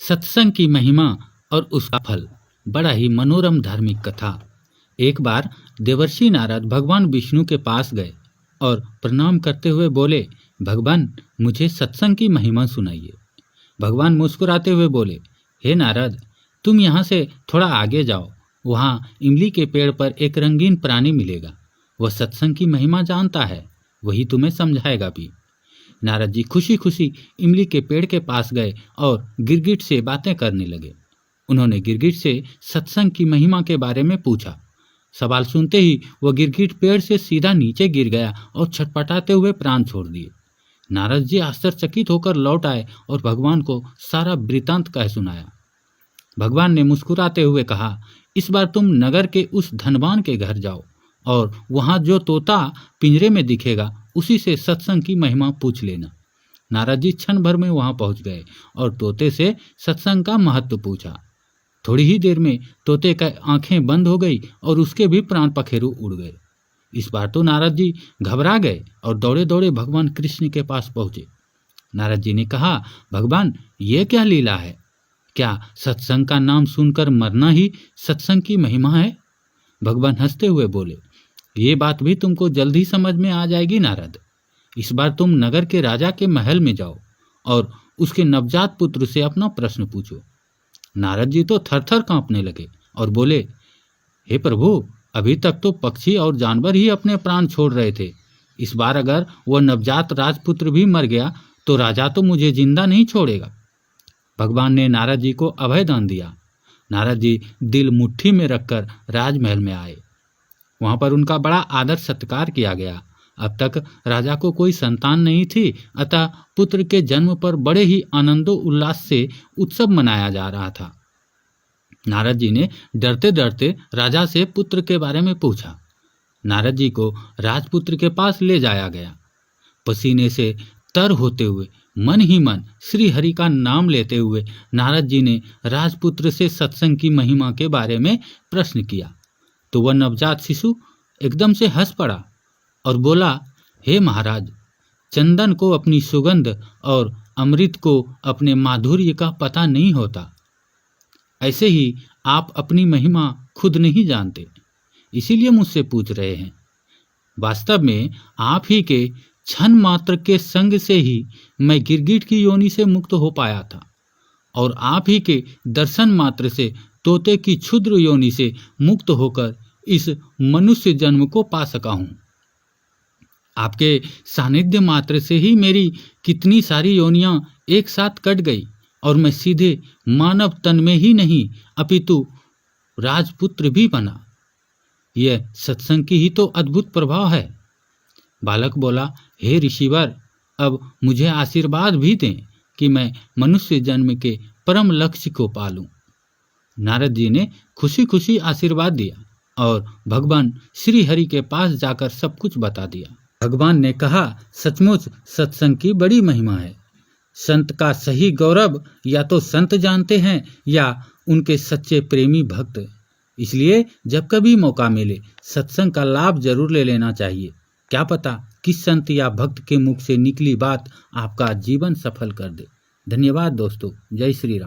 सत्संग की महिमा और उसका फल। बड़ा ही मनोरम धार्मिक कथा। एक बार देवर्षि नारद भगवान विष्णु के पास गए और प्रणाम करते हुए बोले, भगवान मुझे सत्संग की महिमा सुनाइए। भगवान मुस्कुराते हुए बोले, हे नारद, तुम यहाँ से थोड़ा आगे जाओ, वहाँ इमली के पेड़ पर एक रंगीन प्राणी मिलेगा। वह सत्संग की महिमा जानता है, वही तुम्हें समझाएगा भी। नारद जी खुशी खुशी इमली के पेड़ के पास गए और गिरगिट से बातें करने लगे। उन्होंने गिरगिट से सत्संग की महिमा के बारे में पूछा। सवाल सुनते ही वह गिरगिट पेड़ से सीधा नीचे गिर गया और छटपटाते हुए प्राण छोड़ दिए। नारद जी आश्चर्यचकित होकर लौट आए और भगवान को सारा वृतांत कह सुनाया। भगवान ने मुस्कुराते हुए कहा, इस बार तुम नगर के उस धनवान के घर जाओ और वहां जो तोता पिंजरे में दिखेगा उसी से सत्संग की महिमा पूछ लेना। नारद जी क्षण भर में वहां पहुंच गए और तोते से सत्संग का महत्व पूछा। थोड़ी ही देर में तोते की आंखें बंद हो गई और उसके भी प्राण पखेरु उड़ गए। इस बार तो नारद जी घबरा गए और दौड़े दौड़े भगवान कृष्ण के पास पहुंचे। नारद जी ने कहा, भगवान ये क्या लीला है? क्या सत्संग का नाम सुनकर मरना ही सत्संग की महिमा है? भगवान हंसते हुए बोले, ये बात भी तुमको जल्द ही समझ में आ जाएगी नारद। इस बार तुम नगर के राजा के महल में जाओ और उसके नवजात पुत्र से अपना प्रश्न पूछो। नारद जी तो थर-थर कांपने लगे और बोले, हे प्रभु, अभी तक तो पक्षी और जानवर ही अपने प्राण छोड़ रहे थे। इस बार अगर वह नवजात राजपुत्र भी मर गया तो राजा तो मुझे जिंदा नहीं छोड़ेगा। भगवान ने नारद जी को अभय दान दिया। नारद जी दिल मुट्ठी में रखकर राजमहल में आए। वहां पर उनका बड़ा आदर सत्कार किया गया। अब तक राजा को कोई संतान नहीं थी, अतः पुत्र के जन्म पर बड़े ही आनंदो उल्लास से उत्सव मनाया जा रहा था। नारद जी ने डरते डरते राजा से पुत्र के बारे में पूछा। नारद जी को राजपुत्र के पास ले जाया गया। पसीने से तर होते हुए मन ही मन श्री हरि का नाम लेते हुए नारद जी ने राजपुत्र से सत्संग की महिमा के बारे में प्रश्न किया तो वह नवजात शिशु एकदम से हंस पड़ा और बोला, हे महाराज, चंदन को अपनी सुगंध और अमृत को अपने माधुर्य का पता नहीं होता। ऐसे ही आप अपनी महिमा खुद नहीं जानते, इसीलिए मुझसे पूछ रहे हैं। वास्तव में आप ही के क्षण मात्र के संग से ही मैं गिरगिट की योनि से मुक्त हो पाया था और आप ही के दर्शन मात्र से तोते की क्षुद्र योनि से मुक्त होकर इस मनुष्य जन्म को पा सका हूं। आपके सानिध्य मात्र से ही मेरी कितनी सारी योनियां एक साथ कट गई और मैं सीधे मानव तन में ही नहीं अपितु राजपुत्र भी बना। यह सत्संग की ही तो अद्भुत प्रभाव है। बालक बोला, हे ऋषिवर, अब मुझे आशीर्वाद भी दें कि मैं मनुष्य जन्म के परम लक्ष्य को पालूं। नारद जी ने खुशी खुशी आशीर्वाद दिया और भगवान श्री हरि के पास जाकर सब कुछ बता दिया। भगवान ने कहा, सचमुच सत्संग की बड़ी महिमा है। संत का सही गौरव या तो संत जानते हैं या उनके सच्चे प्रेमी भक्त। इसलिए जब कभी मौका मिले सत्संग का लाभ जरूर ले लेना चाहिए। क्या पता किस संत या भक्त के मुख से निकली बात आपका जीवन सफल कर दे। धन्यवाद दोस्तों। जय श्री राम।